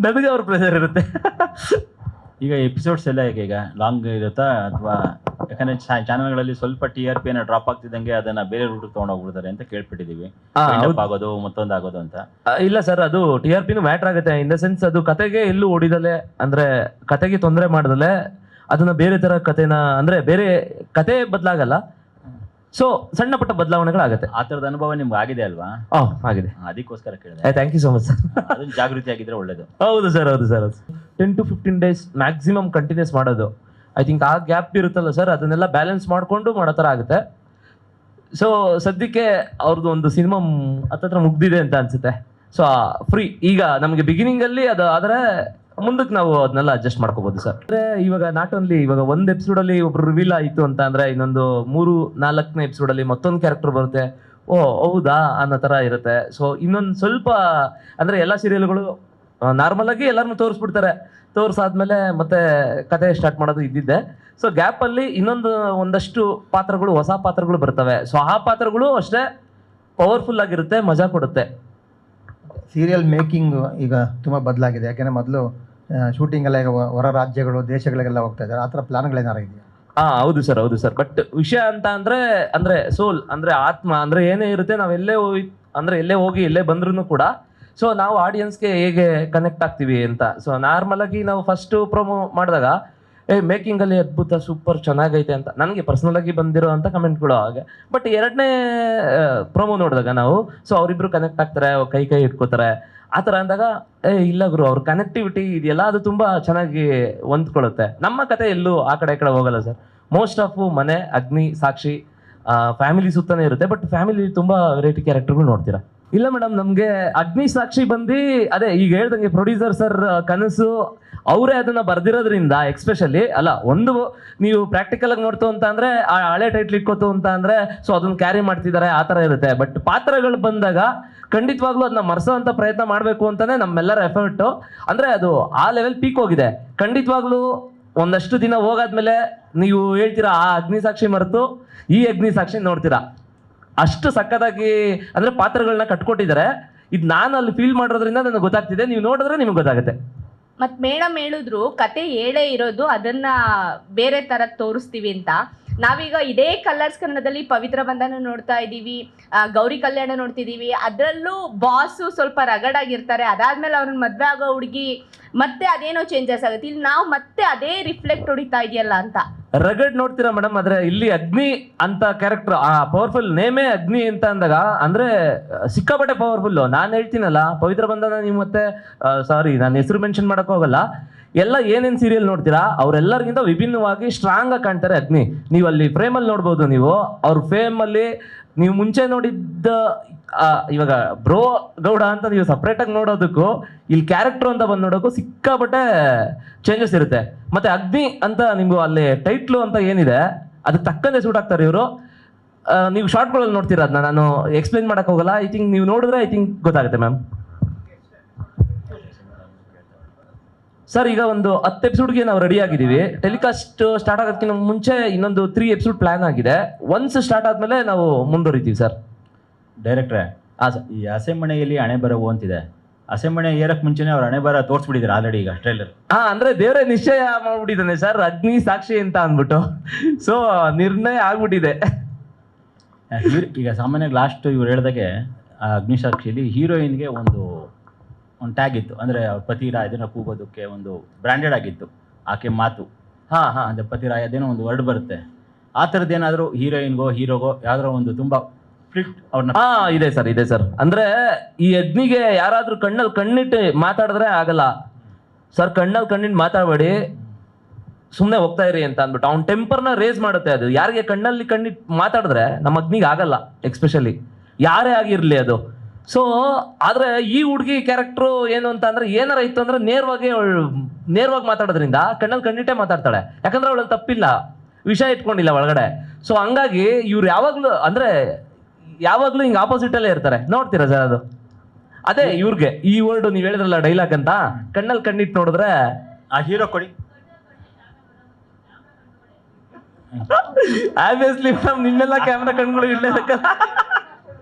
ನನಗೆ ಅವ್ರ ಪ್ರೆಷರ್ ಇರುತ್ತೆ. ಈಗ ಎಪಿಸೋಡ್ಸ್ ಎಲ್ಲ ಈಗ ಲಾಂಗ್ ಇರುತ್ತಾ ಅಥವಾ ಯಾಕಂದ್ರೆ ಚಾನಲ್ಗಳಲ್ಲಿ ಸ್ವಲ್ಪ TRP ಡ್ರಾಪ್ ಆಗ್ತಿದ್ದಂಗೆ ಅದನ್ನ ಬೇರೆ ರೂಟ್ ತಗೊಂಡೋಗ್ಬಿಡ್ತಾರೆ ಅಂತ ಕೇಳ್ಬಿಟ್ಟಿದೀವಿ, ಆಗೋದು ಮತ್ತೊಂದು ಆಗೋದು ಅಂತ. ಇಲ್ಲ ಸರ್, ಅದು TRPನೂ ಮ್ಯಾಟರ್ ಆಗುತ್ತೆ. ಇನ್ ದ ಸೆನ್ಸ್ ಅದು ಕತೆಗೆ ಎಲ್ಲೂ ಓಡಿದಲೆ, ಅಂದ್ರೆ ಕತೆಗೆ ತೊಂದರೆ ಮಾಡದಲೆ ಅದನ್ನ ಬೇರೆ ತರ ಕತೆನ, ಅಂದ್ರೆ ಬೇರೆ ಕತೆ ಬದಲಾಗಲ್ಲ, ಸೊ ಸಣ್ಣ ಪುಟ್ಟ ಬದಲಾವಣೆಗಳಾಗತ್ತೆ. ಆ ಥರದ ಅನುಭವ ನಿಮ್ಗೆ ಆಗಿದೆ ಅಲ್ವಾ? ಆಗಿದೆ, ಅದಕ್ಕೋಸ್ಕರ ಕೇಳಿದೆ. Thank you so much sir. ಅದನ್ನ ಜಾಗೃತಿ ಆಗಿದ್ರೆ ಒಳ್ಳೇದು. ಹೌದು ಸರ್, ಹೌದು sir. 10 to 15 days maximum continues ಮಾಡೋದು. ಐ ಥಿಂಕ್ ಆ ಗ್ಯಾಪ್ ಇರುತ್ತಲ್ಲ ಸರ್, ಅದನ್ನೆಲ್ಲ ಬ್ಯಾಲೆನ್ಸ್ ಮಾಡಿಕೊಂಡು ಮಾಡೋ ಥರ ಆಗುತ್ತೆ. ಸೊ ಸದ್ಯಕ್ಕೆ ಅವ್ರದ್ದು ಒಂದು ಸಿನಿಮಾ ಹತ್ತತ್ರ ಮುಗ್ದಿದೆ ಅಂತ ಅನ್ಸುತ್ತೆ. ಸೊ ಫ್ರೀ ಈಗ ನಮಗೆ ಬಿಗಿನಿಂಗಲ್ಲಿ ಅದು ಆದರೆ ಮುಂದಕ್ಕೆ ನಾವು ಅದನ್ನೆಲ್ಲ ಅಡ್ಜಸ್ಟ್ ಮಾಡ್ಕೋಬಹುದು ಸರ್. ಅಂದರೆ ಇವಾಗ ನಾಟ್ ಓನ್ಲಿ ಇವಾಗ ಒಂದು ಎಪಿಸೋಡಲ್ಲಿ ಒಬ್ರು ರಿವೀಲ್ ಆಯಿತು ಅಂತ ಅಂದರೆ ಇನ್ನೊಂದು 3-4ನೇ ಎಪಿಸೋಡಲ್ಲಿ ಮತ್ತೊಂದು ಕ್ಯಾರೆಕ್ಟರ್ ಬರುತ್ತೆ. ಓ ಹೌದಾ ಅನ್ನೋ ಥರ ಇರುತ್ತೆ. ಸೊ ಇನ್ನೊಂದು ಸ್ವಲ್ಪ ಅಂದರೆ ಎಲ್ಲ ಸೀರಿಯಲ್ಗಳು ನಾರ್ಮಲ್ ಆಗಿ ಎಲ್ಲರನ್ನೂ ತೋರಿಸ್ಬಿಡ್ತಾರೆ, ತೋರಿಸಾದ್ಮೇಲೆ ಮತ್ತೆ ಕತೆ ಸ್ಟಾರ್ಟ್ ಮಾಡೋದು ಇದ್ದಿದ್ದೆ. ಸೊ ಗ್ಯಾಪಲ್ಲಿ ಒಂದಷ್ಟು ಪಾತ್ರಗಳು, ಹೊಸ ಪಾತ್ರಗಳು ಬರ್ತವೆ. ಸೊ ಆ ಪಾತ್ರಗಳು ಅಷ್ಟೇ ಪವರ್ಫುಲ್ ಆಗಿರುತ್ತೆ, ಮಜಾ ಕೊಡುತ್ತೆ. ಸೀರಿಯಲ್ ಮೇಕಿಂಗ್ ಈಗ ತುಂಬ ಬದಲಾಗಿದೆ. ಯಾಕೆಂದರೆ ಮೊದಲು ಶೂಟಿಂಗ್ ಎಲ್ಲ ಈಗ ಹೊರ ರಾಜ್ಯಗಳು, ದೇಶಗಳಿಗೆಲ್ಲ ಹೋಗ್ತಾ ಇದ್ದಾರೆ. ಆ ಥರ ಪ್ಲಾನ್ಗಳೇನಾರು ಇದೆಯಾ? ಹೌದು ಸರ್, ಹೌದು ಸರ್. ಬಟ್ ವಿಷಯ ಅಂತ ಅಂದ್ರೆ ಸೋಲ್ ಅಂದ್ರೆ ಆತ್ಮ ಅಂದ್ರೆ ಏನೇ ಇರುತ್ತೆ, ನಾವು ಎಲ್ಲೇ ಹೋಗಿ ಎಲ್ಲೇ ಬಂದ್ರೂ ಕೂಡ ಸೊ ನಾವು ಆಡಿಯನ್ಸ್ಗೆ ಹೇಗೆ ಕನೆಕ್ಟ್ ಆಗ್ತೀವಿ ಅಂತ. ಸೊ ನಾರ್ಮಲ್ ಆಗಿ ನಾವು ಫಸ್ಟ್ ಪ್ರೊಮೋ ಮಾಡಿದಾಗ ಮೇಕಿಂಗ್ ಅಲ್ಲಿ ಅದ್ಭುತ, ಸೂಪರ್, ಚೆನ್ನಾಗೈತೆ ಅಂತ ನನಗೆ ಪರ್ಸನಲ್ ಆಗಿ ಬಂದಿರೋ ಅಂತ ಕಮೆಂಟ್ಗಳು ಹಾಗೆ. ಬಟ್ 2ನೇ ಪ್ರೊಮೋ ನೋಡಿದಾಗ ನಾವು ಸೊ ಅವರಿಬ್ರು ಕನೆಕ್ಟ್ ಆಗ್ತಾರೆ, ಕೈ ಇಟ್ಕೋತಾರೆ ಆ ಥರ ಅಂದಾಗ ಇಲ್ಲ ಗುರು, ಅವ್ರ ಕನೆಕ್ಟಿವಿಟಿ ಇದೆಯಲ್ಲ ಅದು ತುಂಬ ಚೆನ್ನಾಗಿ ಹೊಂದ್ಕೊಳ್ಳುತ್ತೆ. ನಮ್ಮ ಕತೆ ಎಲ್ಲೂ ಆ ಕಡೆ ಹೋಗಲ್ಲ ಸರ್. ಮೋಸ್ಟ್ ಆಫ್ ಮನೆ, ಅಗ್ನಿ, ಸಾಕ್ಷಿ, ಫ್ಯಾಮಿಲಿ ಸುತ್ತನೇ ಇರುತ್ತೆ. ಬಟ್ ಫ್ಯಾಮಿಲಿ ತುಂಬ ವೆರೈಟಿ ಕ್ಯಾರೆಕ್ಟರ್ಗಳು ನೋಡ್ತೀರಾ. ಇಲ್ಲ ಮೇಡಮ್, ನಮಗೆ ಅಗ್ನಿ, ಸಾಕ್ಷಿ ಬಂದು ಅದೇ ಈಗ ಹೇಳ್ದಂಗೆ ಪ್ರೊಡ್ಯೂಸರ್ ಸರ್ ಕನಸು, ಅವರೇ ಅದನ್ನ ಬರ್ದಿರೋದ್ರಿಂದ ಎಕ್ಸ್ಪೆಷಲಿ ಅಲ್ಲ, ಒಂದು ನೀವು ಪ್ರಾಕ್ಟಿಕಲ್ ಆಗಿ ನೋಡ್ತು ಅಂತ ಅಂದ್ರೆ ಆ ಹಳೆ ಟೈಟ್ಲ್ ಇಟ್ಕೋತು ಅಂತ ಅಂದ್ರೆ ಸೊ ಅದನ್ನ ಕ್ಯಾರಿ ಮಾಡ್ತಿದ್ದಾರೆ, ಆ ಥರ ಇರುತ್ತೆ. ಬಟ್ ಪಾತ್ರಗಳು ಬಂದಾಗ ಖಂಡಿತವಾಗ್ಲೂ ಅದನ್ನ ಮರೆಸೋ ಅಂತ ಪ್ರಯತ್ನ ಮಾಡಬೇಕು ಅಂತಾನೆ ನಮ್ಮೆಲ್ಲರ ಎಫರ್ಟು. ಅಂದ್ರೆ ಅದು ಆ ಲೆವೆಲ್ ಪೀಕ್ ಹೋಗಿದೆ. ಖಂಡಿತವಾಗ್ಲೂ ಒಂದಷ್ಟು ದಿನ ಹೋಗಾದ್ಮೇಲೆ ನೀವು ಹೇಳ್ತೀರಾ ಆ ಅಗ್ನಿ ಸಾಕ್ಷಿ ಮರೆತು ಈ ಅಗ್ನಿ ಸಾಕ್ಷಿ ನೋಡ್ತೀರಾ. ಅಷ್ಟು ಸಕ್ಕತ್ತಾಗಿ ಅಂದ್ರೆ ಪಾತ್ರಗಳನ್ನ ಕಟ್ಕೊಟ್ಟಿದ್ದಾರೆ. ಇದು ನಾನು ಅಲ್ಲಿ ಫೀಲ್ ಮಾಡೋದ್ರಿಂದ ನನಗೆ ಗೊತ್ತಾಗ್ತಿದೆ, ನೀವು ನೋಡಿದ್ರೆ ನಿಮ್ಗೆ ಗೊತ್ತಾಗುತ್ತೆ. ಮತ್ತು ಮೇಡಮ್ ಹೇಳಿದ್ರು ಕತೆ ಹೇಳೇ ಇರೋದು, ಅದನ್ನ ಬೇರೆ ಥರ ತೋರಿಸ್ತೀವಿ ಅಂತ. ನಾವೀಗ ಇದೇ ಕಲರ್ಸ್ ಕನ್ನಡದಲ್ಲಿ ಪವಿತ್ರ ಬಂಧನ ನೋಡ್ತಾ ಇದ್ದೀವಿ, ಗೌರಿ ಕಲ್ಯಾಣ ನೋಡ್ತಿದ್ದೀವಿ. ಅದರಲ್ಲೂ ಬಾಸು ಸ್ವಲ್ಪ ರಗಡಾಗಿರ್ತಾರೆ, ಅದಾದ್ಮೇಲೆ ಅವ್ರನ್ನ ಮದುವೆ ಆಗೋ ಹುಡುಗಿ ಮತ್ತೆ ಅದೇನೋ ಚೇಂಜಸ್ ಆಗುತ್ತೆ. ಇಲ್ಲಿ ನಾವು ಮತ್ತೆ ಅದೇ ರಿಫ್ಲೆಕ್ಟ್ ಹೊಡಿತಾ ಇದೆಯಲ್ಲ ಅಂತ ರಗಡ್ ನೋಡ್ತೀರಾ ಮೇಡಮ್. ಆದ್ರೆ ಇಲ್ಲಿ ಅಗ್ನಿ ಅಂತ ಕ್ಯಾರೆಕ್ಟರ್, ಆ ಪವರ್ಫುಲ್ ನೇಮೇ ಅಗ್ನಿ ಅಂತ ಅಂದಾಗ ಅಂದ್ರೆ ಸಿಕ್ಕಾಪಟ್ಟೆ ಪವರ್ಫುಲ್. ನಾನು ಹೇಳ್ತೀನಲ್ಲ, ಪವಿತ್ರ ಬಂಧನ ನೀವು ಮತ್ತೆ ಸಾರಿ ನಾನು ಹೆಸರು ಮೆನ್ಷನ್ ಮಾಡಕ್ ಹೋಗಲ್ಲ, ಎಲ್ಲ ಏನೇನ್ ಸೀರಿಯಲ್ ನೋಡ್ತೀರಾ ಅವರೆಲ್ಲರಿಗಿಂತ ವಿಭಿನ್ನವಾಗಿ ಸ್ಟ್ರಾಂಗ್ ಆಗಿ ಕಾಣ್ತಾರೆ ಅಗ್ನಿ. ನೀವು ಅಲ್ಲಿ ಫ್ರೇಮಲ್ಲಿ ನೋಡ್ಬೋದು, ನೀವು ಅವ್ರ ಫ್ರೇಮಲ್ಲಿ ನೀವು ಮುಂಚೆ ನೋಡಿದ್ದ ಇವಾಗ ಬ್ರೋ ಗೌಡ ಅಂತ ನೀವು ಸಪ್ರೇಟಾಗಿ ನೋಡೋದಕ್ಕೂ ಇಲ್ಲಿ ಕ್ಯಾರೆಕ್ಟರ್ ಅಂತ ಬಂದು ನೋಡೋಕ್ಕೂ ಸಿಕ್ಕಾಪಟ್ಟೆ ಚೇಂಜಸ್ ಇರುತ್ತೆ. ಮತ್ತೆ ಅಗ್ನಿ ಅಂತ ನಿಮ್ಗೆ ಅಲ್ಲಿ ಟೈಟ್ಲು ಅಂತ ಏನಿದೆ ಅದಕ್ಕೆ ತಕ್ಕಂತೆ ಸೂಟ್ ಆಗ್ತಾರೆ ಇವರು. ನೀವು ಶಾರ್ಟ್ಗಳಲ್ಲಿ ನೋಡ್ತೀರಾ, ಅದನ್ನ ನಾನು ಎಕ್ಸ್ಪ್ಲೈನ್ ಮಾಡಕ್ ಹೋಗಲ್ಲ. ಐ ಥಿಂಕ್ ನೀವು ನೋಡಿದ್ರೆ ಐ ಥಿಂಕ್ ಗೊತ್ತಾಗುತ್ತೆ ಮ್ಯಾಮ್. ಸರ್ ಈಗ ಒಂದು 10 ಎಪಿಸೋಡ್ಗೆ ನಾವು ರೆಡಿ ಆಗಿದ್ದೀವಿ. ಟೆಲಿಕಾಸ್ಟ್ ಸ್ಟಾರ್ಟ್ ಆಗೋದಕ್ಕಿಂತ ಮುಂಚೆ ಇನ್ನೊಂದು 3 ಎಪಿಸೋಡ್ ಪ್ಲಾನ್ ಆಗಿದೆ. ಒನ್ಸ್ ಸ್ಟಾರ್ಟ್ ಆದ್ಮೇಲೆ ನಾವು ಮುಂದುವರಿತೀವಿ ಸರ್. ಡೈರೆಕ್ಟ್ರೆ, ಈ ಹಸೆಮಣೆಯಲ್ಲಿ ಹಣೆ ಬರವು ಅಂತಿದೆ. ಹಸೆಮಣೆ ಏರಕ್ ಮುಂಚೆನೆ ಅವ್ರ ಹಣೆ ಬರ ತೋರಿಸ್ಬಿಟ್ಟಿದ್ದಾರೆ ಆಲ್ರೆಡಿ ಈಗ ಟ್ರೈಲರ್. ಅಂದ್ರೆ ದೇವರೇ ನಿಶ್ಚಯ ಮಾಡ್ಬಿಟ್ಟಿದ್ದಾನೆ ಸರ್, ಅಗ್ನಿ ಸಾಕ್ಷಿ ಅಂತ ಅಂದ್ಬಿಟ್ಟು. ಸೊ ನಿರ್ಣಯ ಆಗ್ಬಿಟ್ಟಿದೆ. ಈಗ ಸಾಮಾನ್ಯವಾಗಿ ಲಾಸ್ಟ್ ಇವ್ರು ಹೇಳ್ದಾಗೆ ಆ ಅಗ್ನಿ ಸಾಕ್ಷಿಯಲ್ಲಿ ಹೀರೋಯಿನ್ಗೆ ಒಂದು ಟ್ಯಾಗ್ ಇತ್ತು, ಅಂದ್ರೆ ಪತಿರಾಯ ಅದನ್ನ ಕೂಗೋದಕ್ಕೆ ಒಂದು ಬ್ರ್ಯಾಂಡೆಡ್ ಆಗಿತ್ತು ಆಕೆ ಮಾತು. ಅಂದ್ರೆ ಪತಿರಾಯ ಅದೇನೋ ಒಂದು ವರ್ಡ್ ಬರುತ್ತೆ. ಆ ಥರದ್ದು ಏನಾದರೂ ಹೀರೋಯಿನ್ಗೋ ಹೀರೋಗೋ ಯಾವ್ದಾರ ಒಂದು ತುಂಬಾ ಫಿಟ್ ಅವ್ರನ್ನ ಇದೆ ಸರ್, ಇದೆ ಸರ್. ಅಂದ್ರೆ ಈ ಅಗ್ನಿಗೆ ಯಾರಾದ್ರೂ ಕಣ್ಣಲ್ಲಿ ಕಣ್ಣಿಟ್ಟು ಮಾತಾಡಿದ್ರೆ ಆಗಲ್ಲ ಸರ್. ಕಣ್ಣಲ್ಲಿ ಕಣ್ಣಿಟ್ಟು ಮಾತಾಡಬೇಡಿ, ಸುಮ್ಮನೆ ಹೋಗ್ತಾ ಇರಿ ಅಂತ ಅಂದ್ಬಿಟ್ಟು ಅವ್ನ ಟೆಂಪರ್ನ ರೇಸ್ ಮಾಡುತ್ತೆ ಅದು. ಯಾರಿಗೆ ಕಣ್ಣಲ್ಲಿ ಕಣ್ಣಿಟ್ಟು ಮಾತಾಡಿದ್ರೆ ನಮ್ಮ ಅಗ್ನಿಗೆ ಆಗಲ್ಲ, ಎಕ್ಸ್ಪೆಷಲಿ ಯಾರೇ ಆಗಿರ್ಲಿ ಅದು. ಸೊ ಆದ್ರೆ ಈ ಹುಡುಗಿ ಕ್ಯಾರೆಕ್ಟ್ರು ಏನು ಅಂತ ಅಂದ್ರೆ ಏನಾರ ಇತ್ತು ಅಂದ್ರೆ ನೇರವಾಗಿ ಮಾತಾಡೋದ್ರಿಂದ ಕಣ್ಣಲ್ಲಿ ಕಣ್ಣಿಟ್ಟೆ ಮಾತಾಡ್ತಾಳೆ. ಯಾಕಂದ್ರೆ ಅವಳಲ್ಲಿ ತಪ್ಪಿಲ್ಲ, ವಿಷಯ ಇಟ್ಕೊಂಡಿಲ್ಲ ಒಳಗಡೆ. ಸೊ ಹಂಗಾಗಿ ಇವ್ರು ಯಾವಾಗ್ಲೂ ಹಿಂಗೆ ಆಪೋಸಿಟ್ ಅಲ್ಲೇ ಇರ್ತಾರೆ. ನೋಡ್ತೀರಾ ಸರ್, ಅದು ಅದೇ ಇವ್ರಿಗೆ ಈ ವರ್ಡ್ ನೀವು ಹೇಳಿದ್ರಲ್ಲ ಡೈಲಾಗ್ ಅಂತ, ಕಣ್ಣಲ್ಲಿ ಕಣ್ಣಿಟ್ಟು ನೋಡಿದ್ರೆ ಆ ಹೀರೋ ಕೊಡಿ. ಆಬ್ವಿಯಸ್ಲಿ ಮೇಡಮ್, ನಿಮ್ಮೆಲ್ಲ ಕ್ಯಾಮ್ರಾ ಕಣ್ಗಳು ಇರ್ಲೇಬೇಕಲ್ಲ.